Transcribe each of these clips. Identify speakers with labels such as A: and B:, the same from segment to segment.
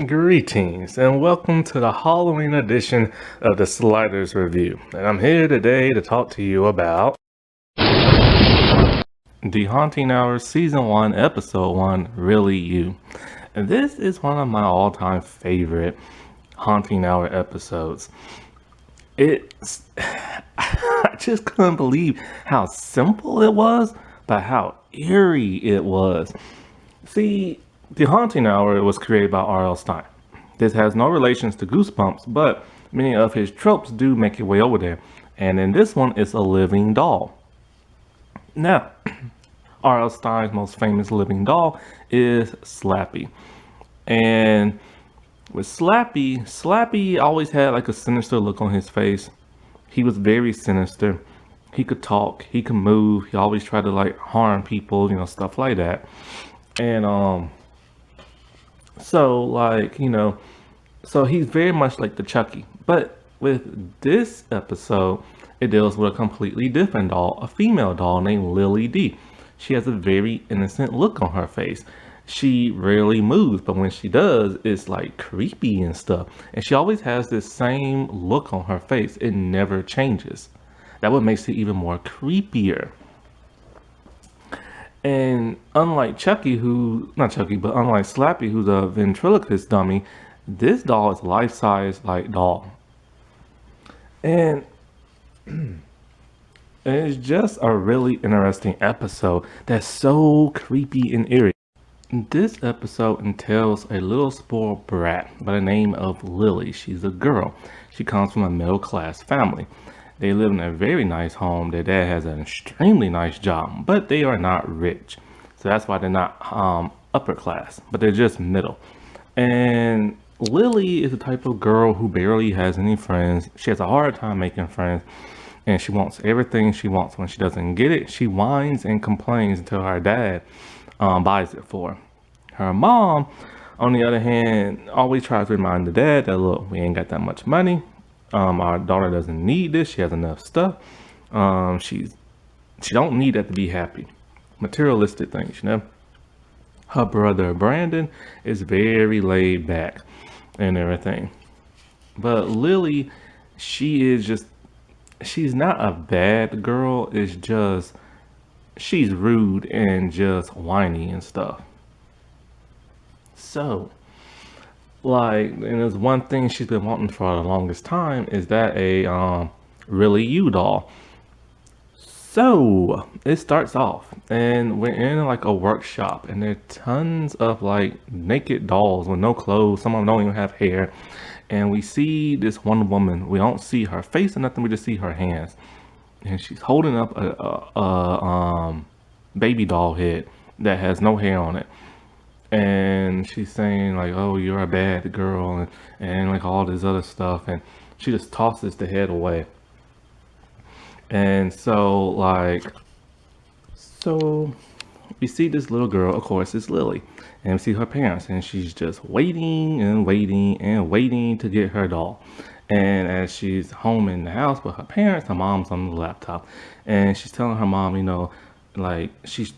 A: Greetings and welcome to the Halloween edition of the Sliders Review. And I'm here today to talk to you about The Haunting Hour Season 1, Episode 1, Really You. And this is one of my all-time favorite Haunting Hour episodes. It's I just couldn't believe how simple it was, but how eerie it was. See, The Haunting Hour was created by R.L. Stine. This has no relations to Goosebumps, but many of his tropes do make it way over there. And in this one, it's a living doll. Now, R.L. Stine's most famous living doll is Slappy. And with Slappy always had like a sinister look on his face. He was very sinister. He could talk, he could move, he always tried to like harm people, stuff like that. And so he's very much like the Chucky. But with this episode, it deals with a completely different doll, a female doll named Lily D. She has a very innocent look on her face. She rarely moves, but when she does, it's like creepy and stuff. And she always has this same look on her face. It never changes. That what makes it even more creepier. And unlike unlike Slappy, who's a ventriloquist dummy, this doll is life-size like doll. And it's just a really interesting episode that's so creepy and eerie. This episode entails a little spoiled brat by the name of Lily. She's a girl. She comes from a middle-class family. They live in a very nice home. Their dad has an extremely nice job, but they are not rich. So that's why they're not upper class, but they're just middle. And Lily is the type of girl who barely has any friends. She has a hard time making friends, and she wants everything she wants. When she doesn't get it, she whines and complains until her dad buys it for her. Her mom, on the other hand, always tries to remind the dad that, look, we ain't got that much money. Our daughter doesn't need this. She has enough stuff. She don't need that to be happy. Materialistic things. Her brother Brandon is very laid back and everything. But Lily, she's not a bad girl. It's just she's rude and just whiny and stuff. So, and there's one thing she's been wanting for the longest time is that a Really You doll. So it starts off and we're in like a workshop and there are tons of like naked dolls with no clothes. Some of them don't even have hair. And we see this one woman. We don't see her face or nothing. We just see her hands. And she's holding up a baby doll head that has no hair on it. And she's saying like, oh, you're a bad girl and like all this other stuff. And she just tosses the head away. And so we see this little girl, of course, it's Lily, and we see her parents, and she's just waiting and waiting and waiting to get her doll. And as she's home in the house with her parents, her mom's on the laptop, and she's telling her mom, like she's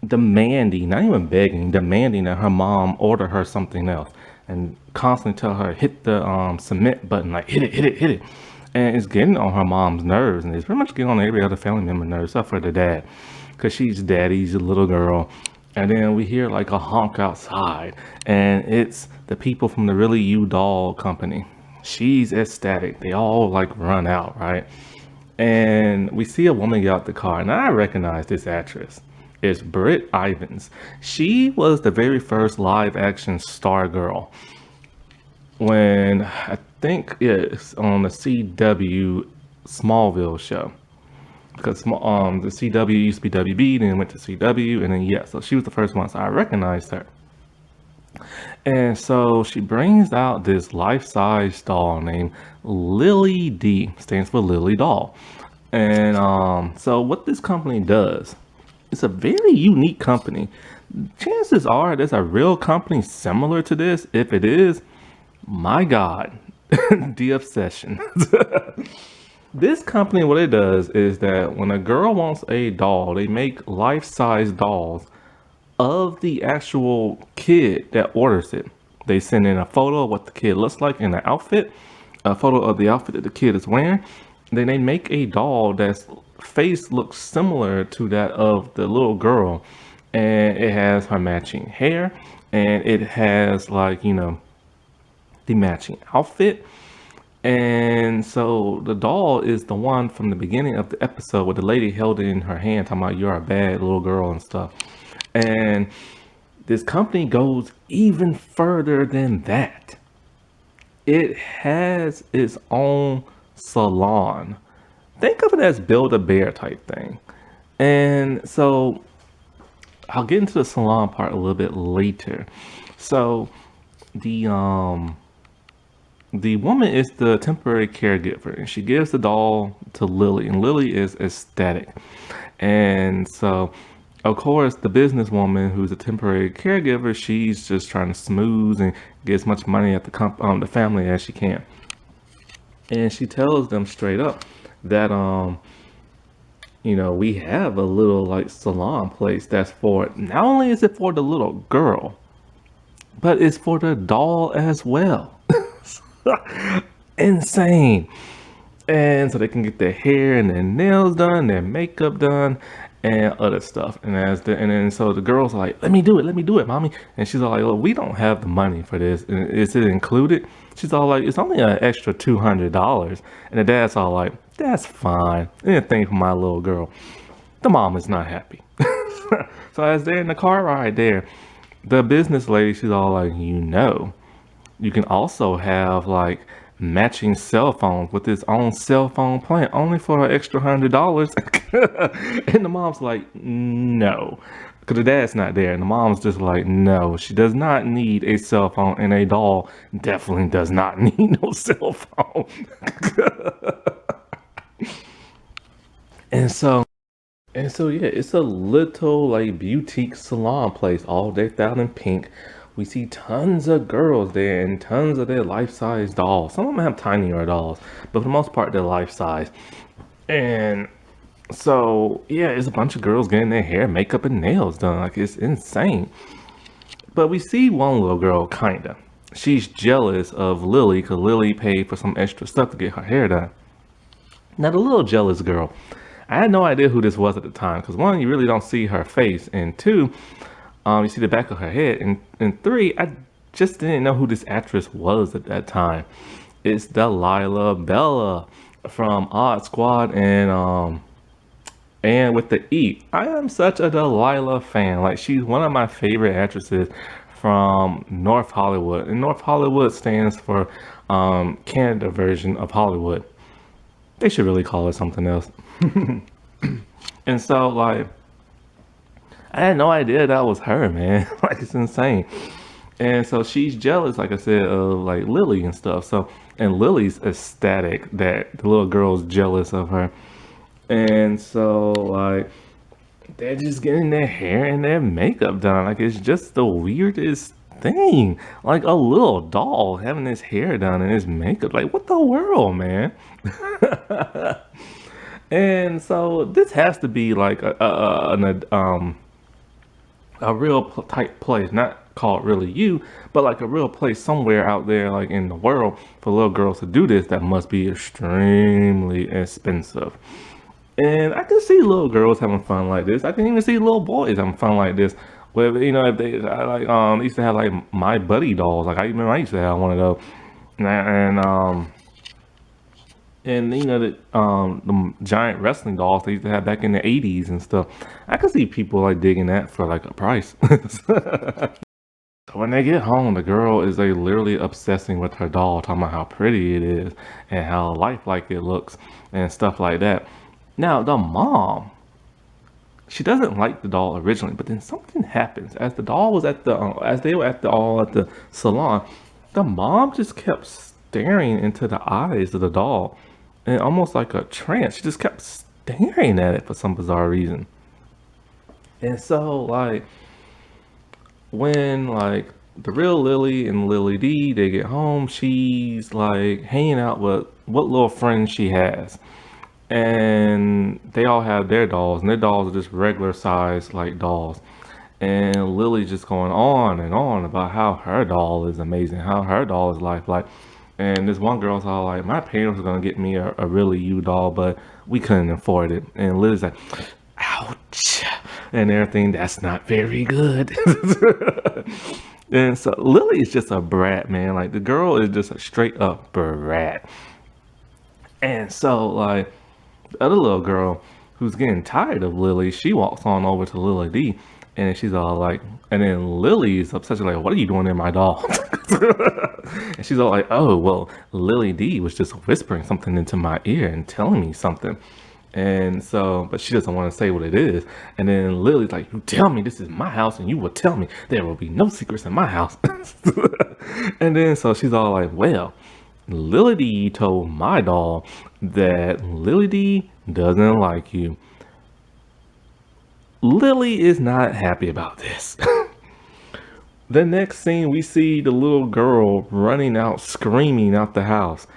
A: demanding, not even begging, demanding that her mom order her something else, and constantly tell her hit the submit button, like hit it. And it's getting on her mom's nerves, and it's pretty much getting on every other family member nerves, except for the dad, because she's daddy's little girl. And then we hear like a honk outside, and it's the people from the Really You doll company. She's ecstatic. They all like run out, right? And we see a woman get out the car, and I recognize this actress. It's Britt Ivins. She was the very first live action Stargirl when I think it's on the CW Smallville show, because the CW used to be WB, then it went to CW, and then so she was the first one, so I recognized her. And so she brings out this life-size doll named Lily D, stands for Lily Doll. And so what this company does, it's a very unique company. Chances are there's a real company similar to this. If it is, my God, the obsession. This company, what it does is that when a girl wants a doll, they make life-size dolls of the actual kid that orders it. They send in a photo of what the kid looks like in the outfit, a photo of the outfit that the kid is wearing. Then they make a doll that's face looks similar to that of the little girl, and it has her matching hair, and it has like the matching outfit. And so the doll is the one from the beginning of the episode where the lady held it in her hand, talking about you're a bad little girl and stuff. And this company goes even further than that. It has its own salon. Think of it as Build a Bear type thing. And so I'll get into the salon part a little bit later. So the the woman is the temporary caregiver, and she gives the doll to Lily, and Lily is ecstatic. And so, of course, the businesswoman who's a temporary caregiver, she's just trying to smooth and get as much money at the family as she can. And she tells them straight up that we have a little like salon place that's for not only is it for the little girl, but it's for the doll as well. Insane. And so they can get their hair and their nails done, their makeup done, and other stuff. And then so the girl's like, let me do it, mommy. And she's all like, well, we don't have the money for this. And is it included? She's all like, it's only an extra $200. And the dad's all like, that's fine. Anything for my little girl. The mom is not happy. So as they're in the car ride there, the business lady, she's all like, you can also have like matching cell phones with its own cell phone plan only for an extra $100. And the mom's like, no, because the dad's not there. And the mom's just like, no, she does not need a cell phone, and a doll definitely does not need no cell phone. and so yeah, it's a little like boutique salon place all decked out in pink. We see tons of girls there and tons of their life-size dolls. Some of them have tinier dolls, but for the most part, they're life-size. And so, yeah, it's a bunch of girls getting their hair, makeup, and nails done. Like, it's insane. But we see one little girl, kinda. She's jealous of Lily because Lily paid for some extra stuff to get her hair done. Now, the little jealous girl, I had no idea who this was at the time because one, you really don't see her face, and two, you see the back of her head, and three, I just didn't know who this actress was at that time. It's Delilah Bella from Odd Squad and with the E. I am such a Delilah fan. Like, she's one of my favorite actresses from North Hollywood, and North Hollywood stands for Canada version of Hollywood. They should really call it something else. And so, like, I had no idea that was her, man. Like, it's insane. And so she's jealous, like I said, of like Lily and stuff. So, and Lily's ecstatic that the little girl's jealous of her. And so, like, they're just getting their hair and their makeup done. Like, it's just the weirdest thing. Like, a little doll having his hair done and his makeup. Like, what the world, man? And so this has to be like a real type place, not called Really You, but like a real place somewhere out there, like in the world, for little girls to do this. That must be extremely expensive. And I can see little girls having fun like this. I can even see little boys having fun like this. Where if they used to have like My Buddy dolls. Like, I remember I used to have one of those, and the giant wrestling dolls they used to have back in the 80s and stuff. I could see people like digging that for like a price. So when they get home, the girl is like literally obsessing with her doll, talking about how pretty it is and how lifelike it looks and stuff like that. Now the mom, she doesn't like the doll originally, but then something happens as the doll was at the as they were at the salon. The mom just kept staring into the eyes of the doll, and almost like a trance. She just kept staring at it for some bizarre reason. And so, like, when like the real Lily and Lily D they get home, she's like hanging out with what little friends she has, and they all have their dolls, and their dolls are just regular size like dolls. And Lily just going on and on about how her doll is amazing, how her doll is lifelike. And this one girl's all like, my parents were gonna get me a really you doll, but we couldn't afford it. And Lily's like, ouch, and everything. That's not very good. And so Lily is just a brat, man. Like the girl is just a straight up brat. And so like the other little girl who's getting tired of Lily, she walks on over to Lily D, and she's all like, and then Lily's upset. She's like, "What are you doing in my doll?" And she's all like, "Oh, well, Lily D was just whispering something into my ear and telling me something." And so, but she doesn't want to say what it is. And then Lily's like, "You tell me this is my house, and you will tell me there will be no secrets in my house." And then so she's all like, "Well, Lily D told my doll that Lily D doesn't like you." Lily is not happy about this. The next scene, we see the little girl running out, screaming out the house.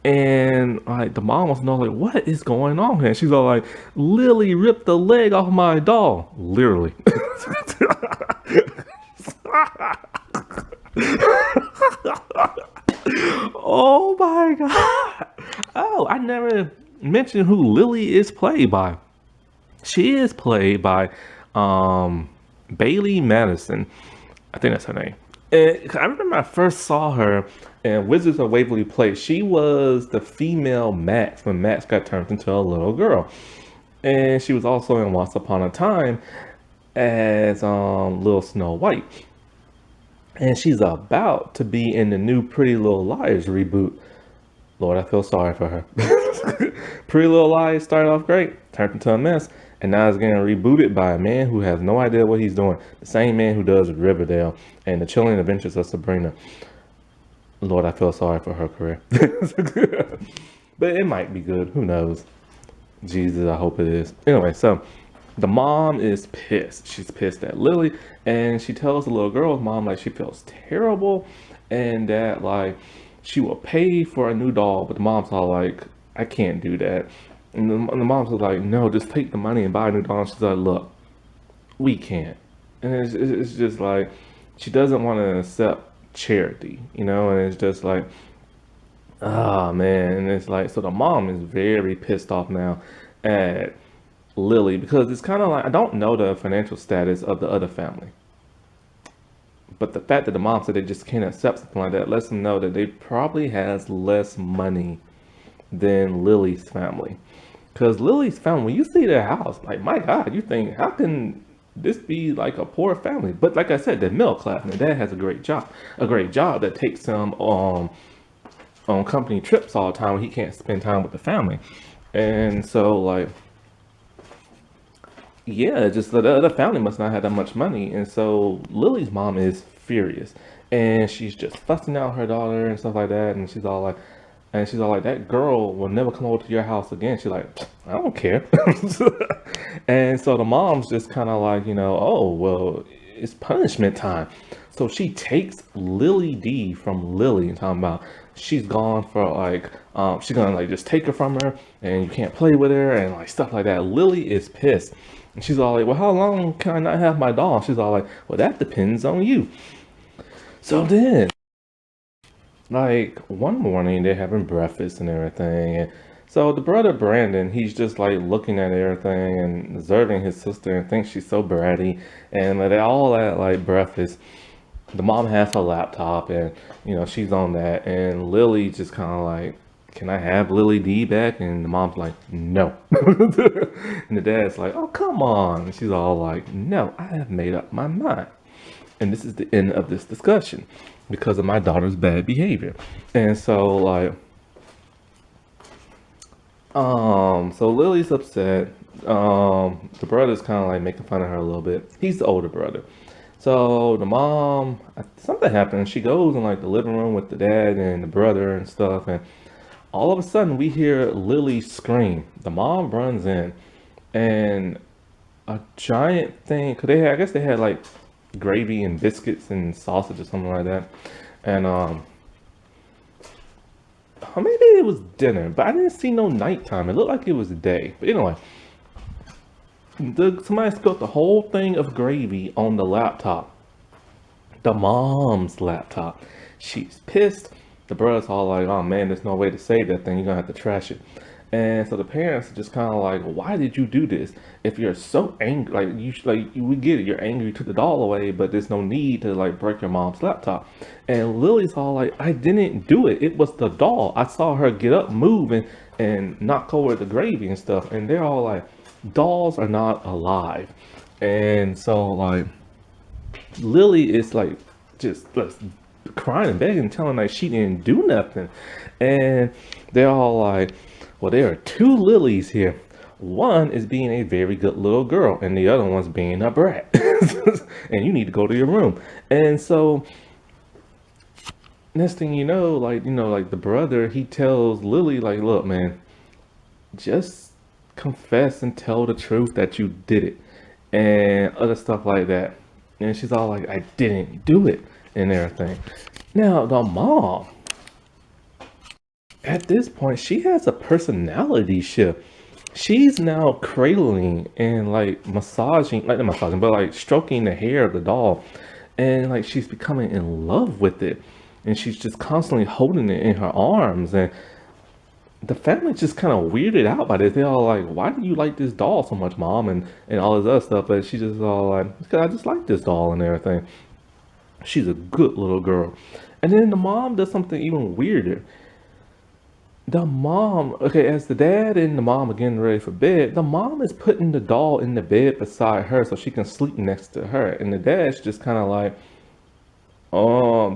A: And like the mom wants to know, like, what is going on here? And she's all like, Lily ripped the leg off my doll. Literally. Oh my god. Oh, I never mentioned who Lily is played by. She is played by um Bailey Madison. I think that's her name. And I remember I first saw her in Wizards of Waverly Place. She was the female Max when Max got turned into a little girl. And she was also in Once Upon a Time as Little Snow White. And she's about to be in the new Pretty Little Liars reboot. Lord, I feel sorry for her. Pretty Little Lies started off great, turned into a mess, and now it's getting rebooted by a man who has no idea what he's doing. The same man who does Riverdale and The Chilling Adventures of Sabrina. Lord, I feel sorry for her career. But it might be good. Who knows? Jesus, I hope it is. Anyway, so the mom is pissed. She's pissed at Lily, and she tells the little girl's mom like she feels terrible, and that like she will pay for a new doll, but the mom's all like, I can't do that. And the mom's like, no, just take the money and buy a new doll. And she's like, look, we can't. And it's just like she doesn't want to accept charity, you know. And it's just like, oh man. And it's like, so the mom is very pissed off now at Lily because it's kind of like, I don't know the financial status of the other family, but the fact that the mom said they just can't accept something like that lets them know that they probably has less money than Lily's family. Because Lily's family, when you see their house, like my God, you think, how can this be like a poor family? But like I said, they're middle class, and their dad has a great job that takes him on company trips all the time when he can't spend time with the family. And so like, yeah, just the other family must not have that much money. And so Lily's mom is furious. And she's just fussing out her daughter and stuff like that. And she's all like, that girl will never come over to your house again. She's like, I don't care. And so the mom's just kind of like, you know, oh, well, it's punishment time. So she takes Lily D from Lily and talking about she's gone for like, she's gonna like just take her from her and you can't play with her and like stuff like that. Lily is pissed. And she's all like, well, how long can I not have my doll? She's all like, well, that depends on you. So then, like, one morning they're having breakfast and everything. And so the brother Brandon, he's just like looking at everything and observing his sister and thinks she's so bratty. And they all at like breakfast. The mom has her laptop and, you know, she's on that. And Lily just kind of like, can I have Lily D back? And the mom's like, no. And the dad's like, oh, come on. And she's all like, no, I have made up my mind. And this is the end of this discussion because of my daughter's bad behavior. And so like, so Lily's upset. The brother's kind of like making fun of her a little bit. He's the older brother. So the mom, something happened. She goes in like the living room with the dad and the brother and stuff. And all of a sudden we hear Lily scream. The mom runs in and a giant thing, cause I guess they had like gravy and biscuits and sausage or something like that. And or maybe it was dinner, but I didn't see no nighttime. It looked like it was day. But anyway, Somebody spilled the whole thing of gravy on the laptop, the mom's laptop. She's pissed. The brother's all like, "Oh man, there's no way to save that thing. You're gonna have to trash it." And so the parents are just kind of like, "Why did you do this? If you're so angry, like we get it. You're angry, you took the doll away, but there's no need to like break your mom's laptop." And Lily's all like, "I didn't do it. It was the doll. I saw her get up, move, and knock over the gravy and stuff." And they're all like, "Dolls are not alive." And so like Lily is like just crying and begging, telling like she didn't do nothing. And they're all like, well, there are two Lilies here. One is being a very good little girl, and the other one's being a brat. And you need to go to your room. And so next thing you know, like the brother, he tells Lily, like, look, man, just confess and tell the truth that you did it and other stuff like that. And she's all like, I didn't do it and everything. Now, the mom, at this point, she has a personality shift. She's now cradling and like massaging, like not massaging, but like stroking the hair of the doll. And like she's becoming in love with it. And she's just constantly holding it in her arms. And the family's just kind of weirded out by this. They're all like, why do you like this doll so much, mom? And all this other stuff. But she just all like, because I just like this doll and everything. She's a good little girl. And then the mom does something even weirder. The mom, okay, as the dad and the mom are getting ready for bed, the mom is putting the doll in the bed beside her so she can sleep next to her. And the dad's just kind of like,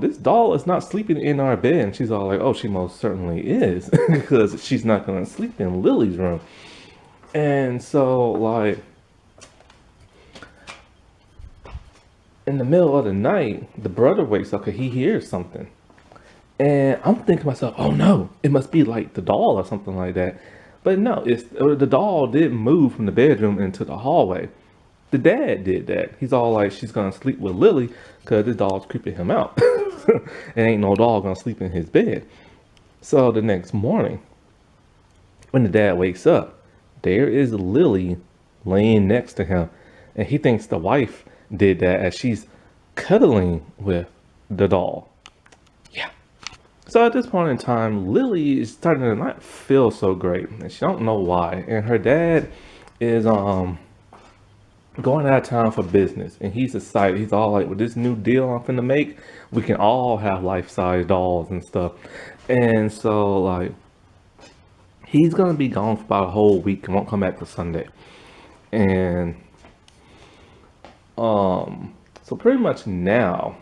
A: this doll is not sleeping in our bed. And she's all like, oh, she most certainly is, because she's not going to sleep in Lily's room. And so, like, in the middle of the night, the brother wakes up because he hears something. And I'm thinking to myself, oh no, it must be like the doll or something like that. But no, the doll did move from the bedroom into the hallway. The dad did that. He's all like, she's gonna sleep with Lily because this dog's creeping him out. And ain't no dog gonna sleep in his bed. So the next morning, when the dad wakes up, there is Lily laying next to him. And he thinks the wife did that as she's cuddling with the doll. Yeah. So at this point in time, Lily is starting to not feel so great, and she don't know why. And her dad is going out of town for business, and he's excited. He's all like, with this new deal I'm finna make, we can all have life-size dolls and stuff. And so like he's gonna be gone for about a whole week and won't come back till Sunday. And so pretty much now,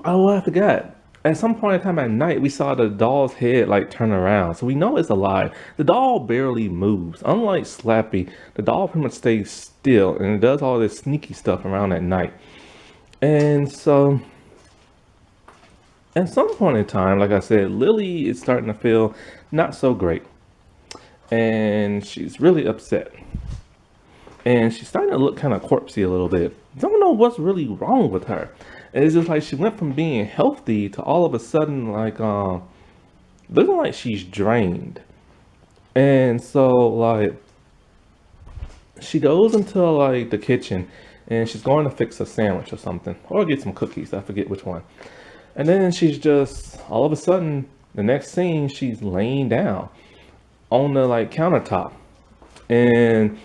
A: oh, I forgot. At some point in time at night, we saw the doll's head like turn around. So we know it's alive. The doll barely moves. Unlike Slappy, the doll pretty much stays still and it does all this sneaky stuff around at night. And so at some point in time, like I said, Lily is starting to feel not so great. And she's really upset. And she's starting to look kind of corpsey a little bit. Don't know what's really wrong with her. And it's just like she went from being healthy to all of a sudden like looking like she's drained. And so like she goes into like the kitchen and she's going to fix a sandwich or something or get some cookies. I forget which one. And then she's just all of a sudden the next scene she's laying down on the like countertop. And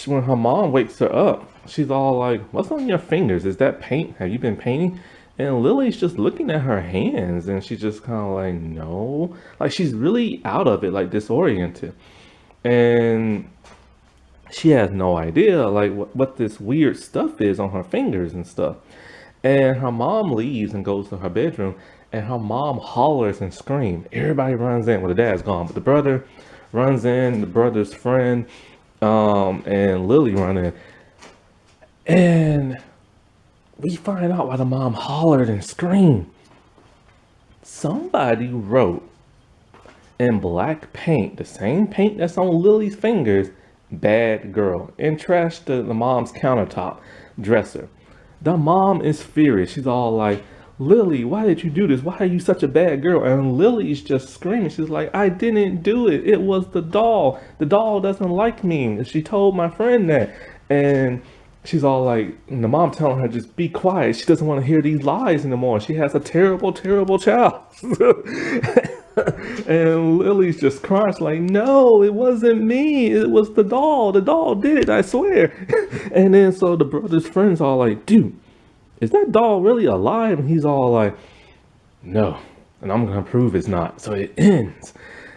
A: when her mom wakes her up, she's all like, what's on your fingers? Is that paint? Have you been painting? And Lily's just looking at her hands and she's just kind of like, no. Like she's really out of it, like disoriented. And she has no idea like what this weird stuff is on her fingers and stuff. And her mom leaves and goes to her bedroom and her mom hollers and screams. Everybody runs in. Well, the dad's gone, but the brother runs in, the brother's friend, and Lily run in. And we find out why the mom hollered and screamed. Somebody wrote in black paint, the same paint that's on Lily's fingers, bad girl, and trashed the mom's countertop dresser. The mom is furious. She's all like, Lily, why did you do this? Why are you such a bad girl? And Lily's just screaming. She's like, I didn't do it. It was the doll. The doll doesn't like me. She told my friend that. And she's all like, and the mom telling her, just be quiet. She doesn't want to hear these lies anymore. She has a terrible, terrible child. And Lily's just crying. She's like, no, it wasn't me. It was the doll. The doll did it, I swear. And then so the brother's friends all like, dude, is that doll really alive? And he's all like, no. And I'm going to prove it's not. So it ends.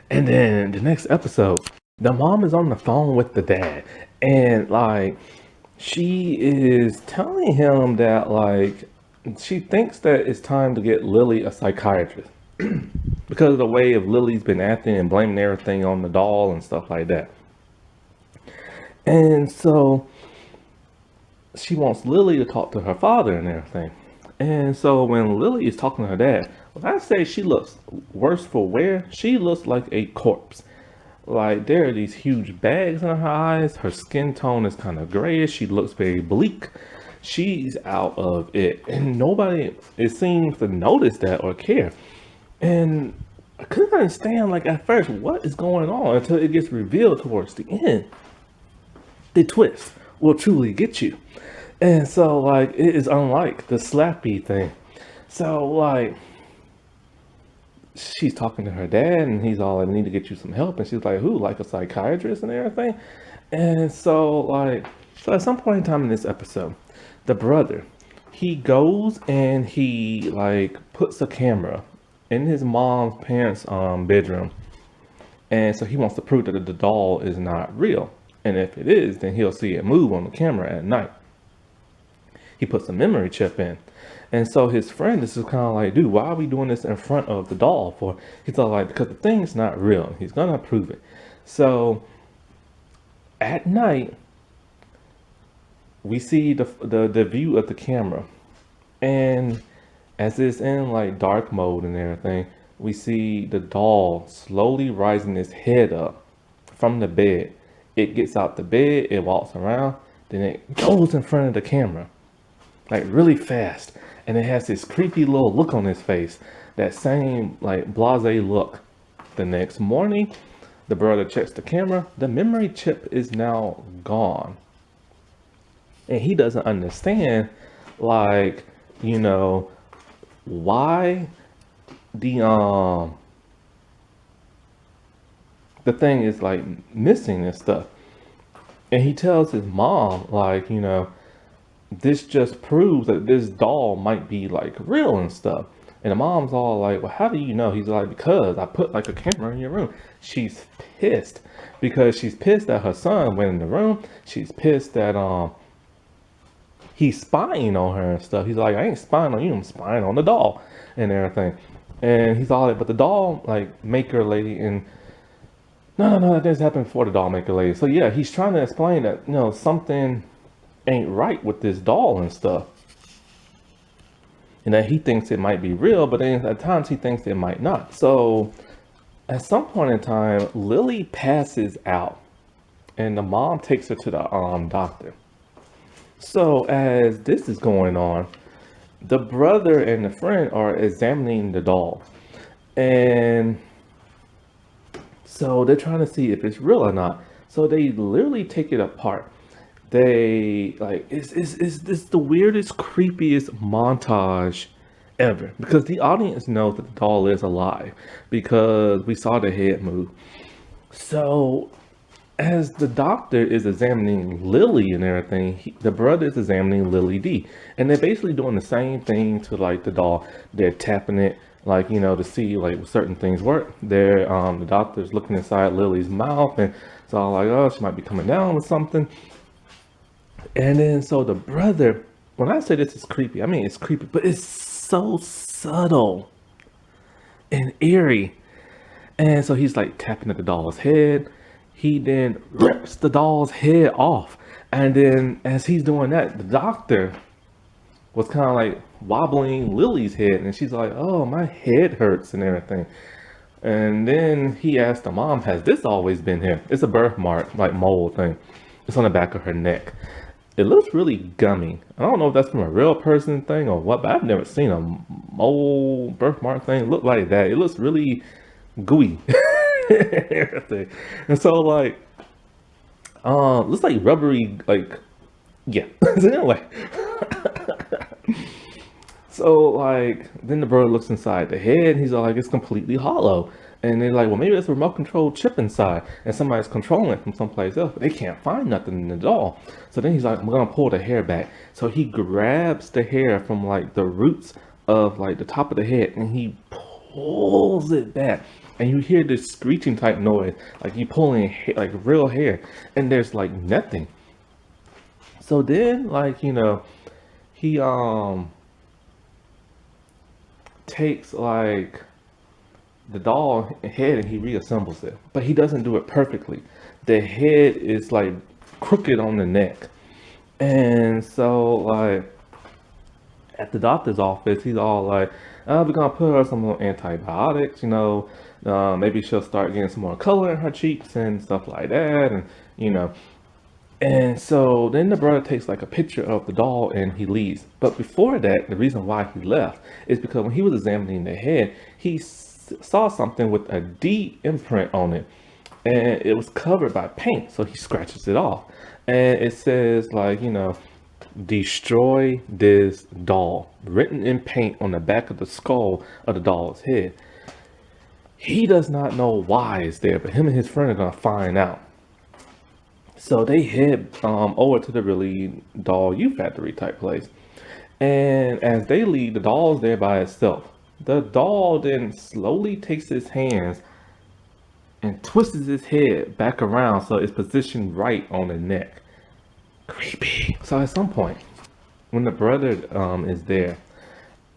A: And then the next episode, the mom is on the phone with the dad. And like, she is telling him that like, she thinks that it's time to get Lily a psychiatrist because of the way of Lily's been acting and blaming everything on the doll and stuff like that. And so she wants Lily to talk to her father and everything. And so when Lily is talking to her dad, when I say she looks worse for wear, she looks like a corpse. Like there are these huge bags in her eyes. Her skin tone is kind of grayish. She looks very bleak. She's out of it. And nobody, it seems, to notice that or care. And I couldn't understand, like, at first, what is going on until it gets revealed towards the end. The twist will truly get you. And so, like, it is unlike the slappy thing. So, like, she's talking to her dad, and he's all, I need to get you some help. And she's like, who? Like a psychiatrist and everything? And so, like, so at some point in time in this episode, the brother, he goes and he, like, puts a camera in his mom's parents' bedroom. And so he wants to prove that the doll is not real. And if it is, then he'll see it move on the camera at night. He puts a memory chip in. And so his friend is just kind of like, dude, why are we doing this in front of the doll for? He's all like, because the thing's not real. He's going to prove it. So at night, we see the view of the camera. And as it's in like dark mode and everything, we see the doll slowly rising its head up from the bed. It gets out the bed, it walks around, then it goes in front of the camera, like really fast. And it has this creepy little look on his face, that same like blasé look. The next morning, the brother checks the camera. The memory chip is now gone. And he doesn't understand, like, you know, why the thing is like missing and stuff. And he tells his mom, like, you know, this just proves that this doll might be like real and stuff. And the mom's all like, well, how do you know? He's like, because I put like a camera in your room. She's pissed because she's pissed that her son went in the room. She's pissed that he's spying on her and stuff. He's like, I ain't spying on you, I'm spying on the doll and everything. And he's all like, but the doll like maker lady, and no, that doesn't happen before the doll maker lady. So yeah, he's trying to explain that, you know, something ain't right with this doll and stuff. And that he thinks it might be real, but then at times he thinks it might not. So at some point in time, Lily passes out and the mom takes her to the doctor. So as this is going on, the brother and the friend are examining the doll. And so they're trying to see if it's real or not. So they literally take it apart. They like, it's this the weirdest, creepiest montage ever, because the audience knows that the doll is alive because we saw the head move. So as the doctor is examining Lily and everything, the brother is examining Lily D. And they're basically doing the same thing to like the doll. They're tapping it, like, you know, to see like certain things work. They're the doctor's looking inside Lily's mouth, and it's all like, oh, she might be coming down with something. And then so the brother, when I say this is creepy, I mean it's creepy, but it's so subtle and eerie. And so he's like tapping at the doll's head. He then rips the doll's head off. And then as he's doing that, the doctor was kind of like wobbling Lily's head. And she's like, oh, my head hurts and everything. And then he asked the mom, has this always been here? It's a birthmark, like mole thing. It's on the back of her neck. it looks really gummy. I don't know if that's from a real person thing or what, but I've never seen a mole birthmark thing look like that. It looks really gooey. Everything. And so like looks like rubbery, like yeah. So anyway, so like then the bird looks inside the head and he's all like it's completely hollow. And they're like, well, maybe there's a remote control chip inside and somebody's controlling it from someplace else, but they can't find nothing in it all. So then he's like, I'm gonna pull the hair back. So he grabs the hair from like the roots of like the top of the head and he pulls it back. And you hear this screeching type noise, like you pulling hair, like real hair, and there's like nothing. So then, like, he takes like the doll head and he reassembles it, but he doesn't do it perfectly. The head is like crooked on the neck, and so like at the doctor's office, he's all like, "We're gonna put her some more antibiotics, maybe she'll start getting some more color in her cheeks and stuff like that, and you know." And so then the brother takes like a picture of the doll and he leaves. But before that, the reason why he left is because when he was examining the head, he saw something with a D imprint on it. And it was covered by paint. So he scratches it off. And it says like, destroy this doll. Written in paint on the back of the skull of the doll's head. He does not know why it's there, but him and his friend are going to find out. So they head over to the really doll U factory type place. And as they leave, the doll's there by itself. The doll then slowly takes his hands and twists his head back around so it's positioned right on the neck. Creepy. So at some point, when the brother is there,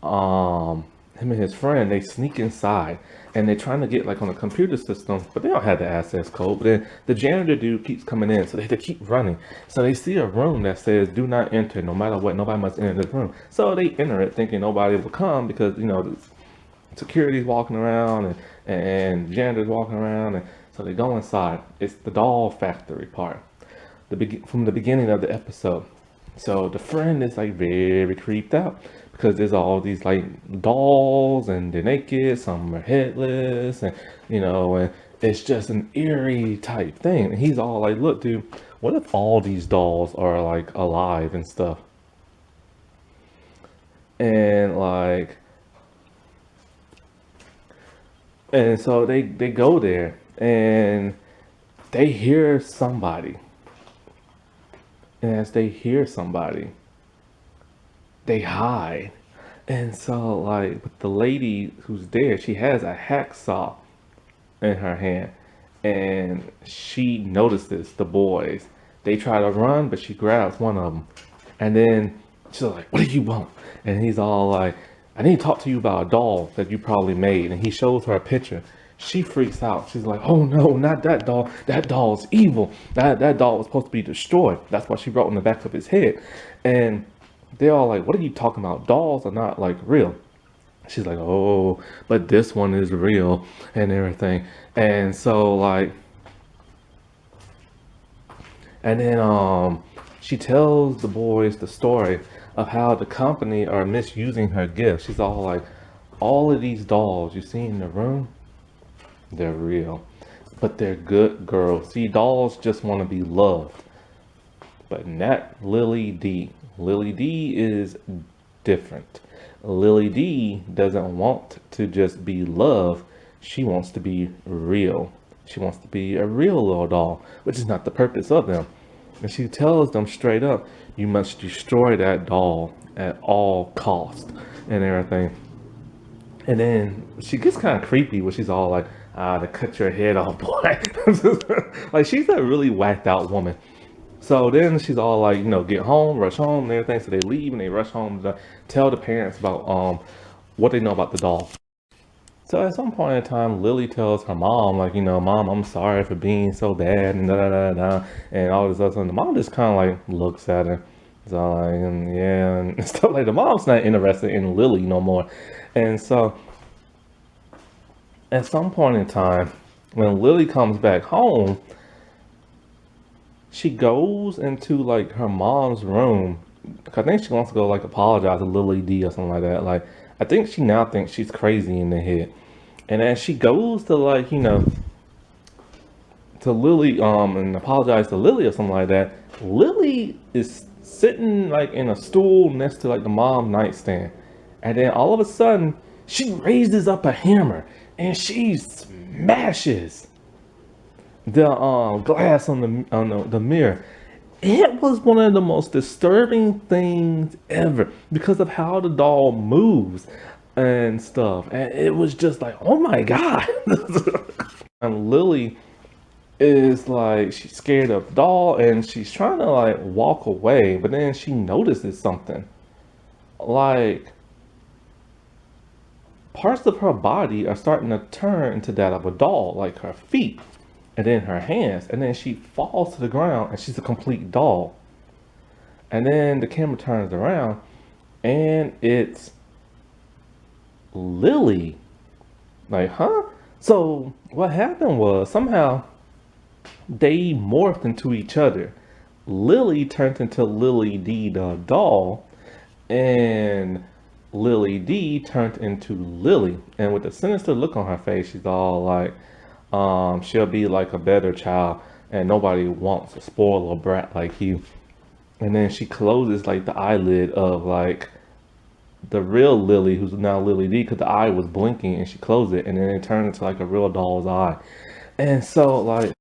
A: him and his friend, they sneak inside and they're trying to get like on the computer system, but they don't have the access code. But then the janitor dude keeps coming in, so they have to keep running. So they see a room that says do not enter, no matter what, nobody must enter this room. So they enter it thinking nobody will come because the security's walking around and janitor's walking around, and so they go inside. It's the doll factory part. From the beginning of the episode. So the friend is like very creeped out because there's all these like dolls and they're naked, some are headless, and and it's just an eerie type thing. And he's all like, look, dude, what if all these dolls are like alive and stuff? And like, and so they go there and they hear somebody. And as they hear somebody, they hide. And so, like, with the lady who's there, she has a hacksaw in her hand. And she notices the boys. They try to run, but she grabs one of them. And then she's like, what do you want? And he's all like, I need to talk to you about a doll that you probably made. And he shows her a picture. She freaks out. She's like, oh no, not that doll. That doll's evil. That doll was supposed to be destroyed. That's what she wrote on the back of his head. And they're all like, what are you talking about? Dolls are not like real. She's like, oh, but this one is real and everything. And so like, and then she tells the boys the story of how the company are misusing her gifts. She's all like, all of these dolls you see in the room, they're real, but they're good girls. See, dolls just want to be loved, but not Lily D. Lily D is different. Lily D doesn't want to just be loved. She wants to be real. She wants to be a real little doll, which is not the purpose of them. And she tells them straight up, you must destroy that doll at all cost and everything. And then she gets kind of creepy when she's all like, to cut your head off, boy. Like, she's a really whacked out woman. So then she's all like, get home, rush home and everything. So they leave and they rush home to tell the parents about what they know about the doll. So at some point in time, Lily tells her mom, like, Mom, I'm sorry for being so bad and da da da da and all this other stuff. And the mom just kind of like looks at her. So like, yeah, and stuff like the mom's not interested in Lily no more. And so at some point in time, when Lily comes back home, she goes into like her mom's room. I think she wants to go like apologize to Lily D or something like that. Like I think she now thinks she's crazy in the head. And as she goes to like, to Lily, and apologize to Lily or something like that, Lily is sitting like in a stool next to like the mom nightstand. And then all of a sudden, she raises up a hammer and she smashes the glass on the mirror. It was one of the most disturbing things ever because of how the doll moves and stuff. And it was just like, oh my God. And Lily is like, she's scared of the doll and she's trying to like walk away, but then she notices something. Like parts of her body are starting to turn into that of a doll, like her feet and then her hands. And then she falls to the ground and she's a complete doll. And then the camera turns around and it's Lily. Like, huh? So what happened was somehow they morphed into each other. Lily turned into Lily D the doll, and Lily D turned into Lily. And with a sinister look on her face, she's all like, she'll be like a better child, and nobody wants a spoiled brat like you. And then she closes like the eyelid of like the real Lily, who's now Lily D, because the eye was blinking, and she closed it, and then it turned into like a real doll's eye. And so like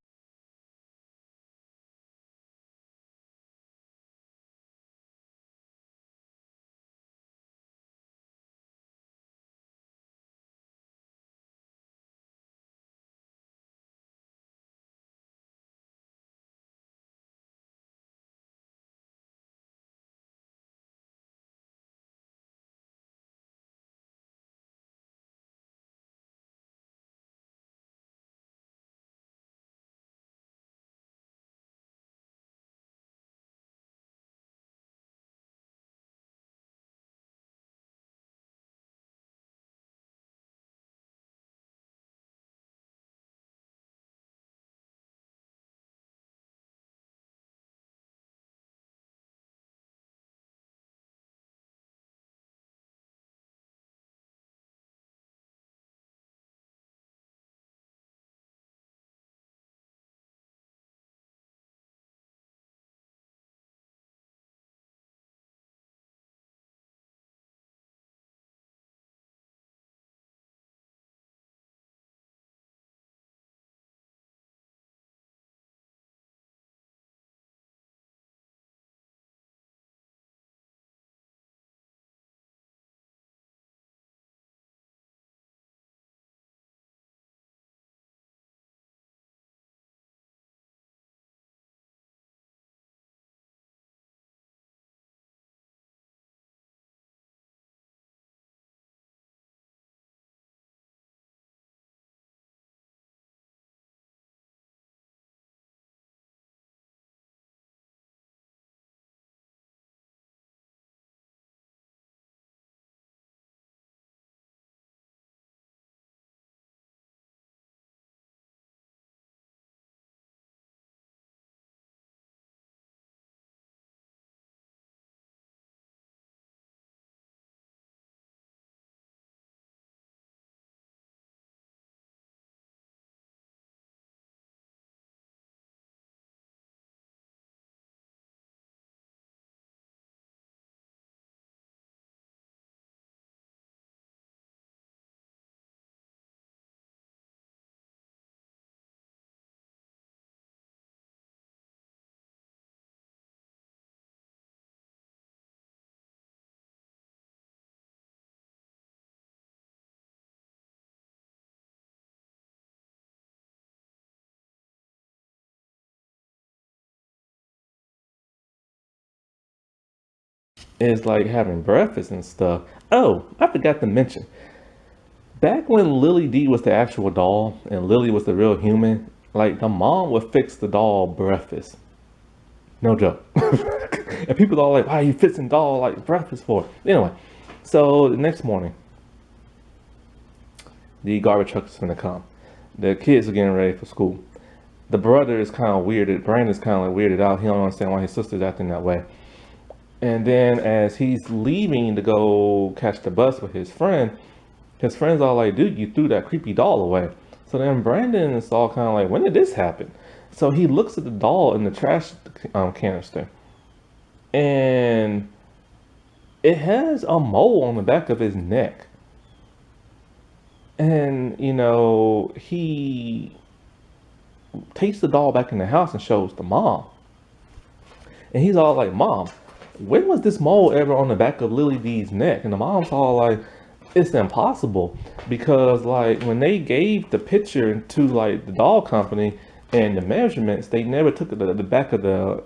A: it's like having breakfast and stuff. Oh, I forgot to mention. Back when Lily D was the actual doll and Lily was the real human, like the mom would fix the doll breakfast. No joke. And people are like, why are you fixing doll like breakfast for? Anyway, so the next morning, the garbage truck is gonna come. The kids are getting ready for school. the brother is kind of weirded. Brandon's kind of like weirded out. He don't understand why his sister's acting that way. And then as he's leaving to go catch the bus with his friend's all like, dude, you threw that creepy doll away. So then Brandon is all kind of like, when did this happen? So he looks at the doll in the trash canister, and it has a mole on the back of his neck. And, he takes the doll back in the house and shows the mom. And he's all like, Mom, when was this mole ever on the back of Lily D's neck? And the mom's all like, it's impossible. Because, like, when they gave the picture to, like, the doll company and the measurements, they never took the back of the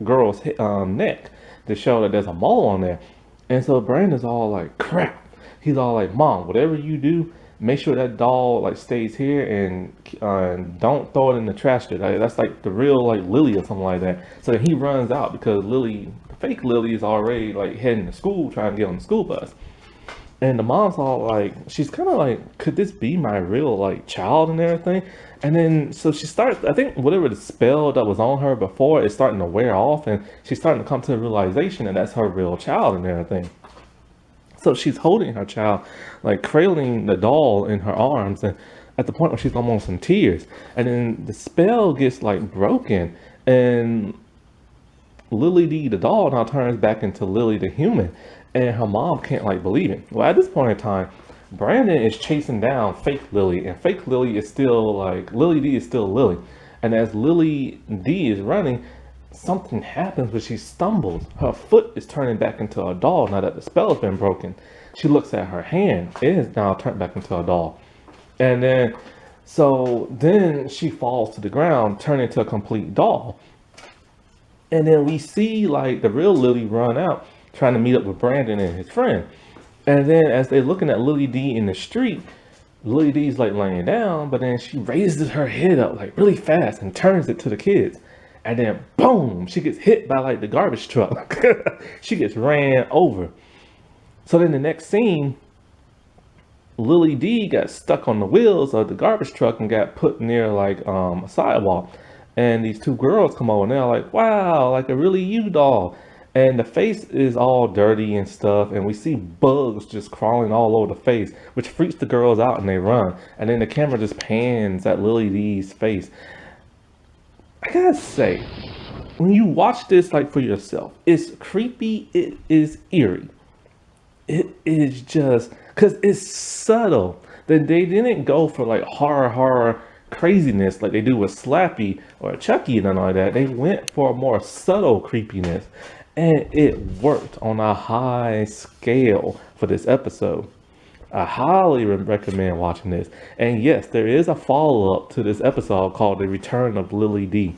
A: girl's neck to show that there's a mole on there. And so Brandon's all like, crap. He's all like, Mom, whatever you do, make sure that doll like stays here and don't throw it in the trash. That's like the real like Lily or something like that. So then he runs out because Lily, the fake Lily, is already like heading to school trying to get on the school bus. And the mom's all like, she's kind of like, could this be my real like child and everything? And then so she starts, I think whatever the spell that was on her before is starting to wear off, and she's starting to come to the realization that that's her real child and everything. So she's holding her child, like cradling the doll in her arms, and at the point where she's almost in tears. And then the spell gets like broken, and Lily D, the doll, now turns back into Lily the human, and her mom can't like believe it. Well, at this point in time, Brandon is chasing down fake Lily, and fake Lily is still like Lily D is still Lily. And as Lily D is running, something happens where she stumbles. Her foot is turning back into a doll now that the spell has been broken. She looks at her hand, it is now turned back into a doll. And then she falls to the ground, turning into a complete doll. And then we see like the real Lily run out, trying to meet up with Brandon and his friend. And then as they're looking at Lily D in the street, Lily D's like laying down, but then she raises her head up like really fast and turns it to the kids. And then boom, she gets hit by like the garbage truck. She gets ran over. So then the next scene, Lily D got stuck on the wheels of the garbage truck and got put near like a sidewalk. And these two girls come over and they're like, wow, like a really you doll. And the face is all dirty and stuff, and we see bugs just crawling all over the face, which freaks the girls out and they run. And then the camera just pans at Lily D's face. I gotta say, when you watch this like for yourself, it's creepy, it is eerie. It is just, because it's subtle. That they didn't go for like horror craziness like they do with Slappy or Chucky and all that. They went for a more subtle creepiness. And it worked on a high scale for this episode. I highly recommend watching this. And yes, there is a follow-up to this episode called The Return of Lily D.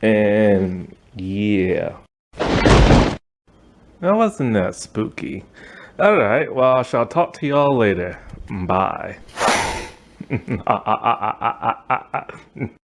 A: And yeah. That wasn't that spooky. Alright, well, I shall talk to y'all later. Bye.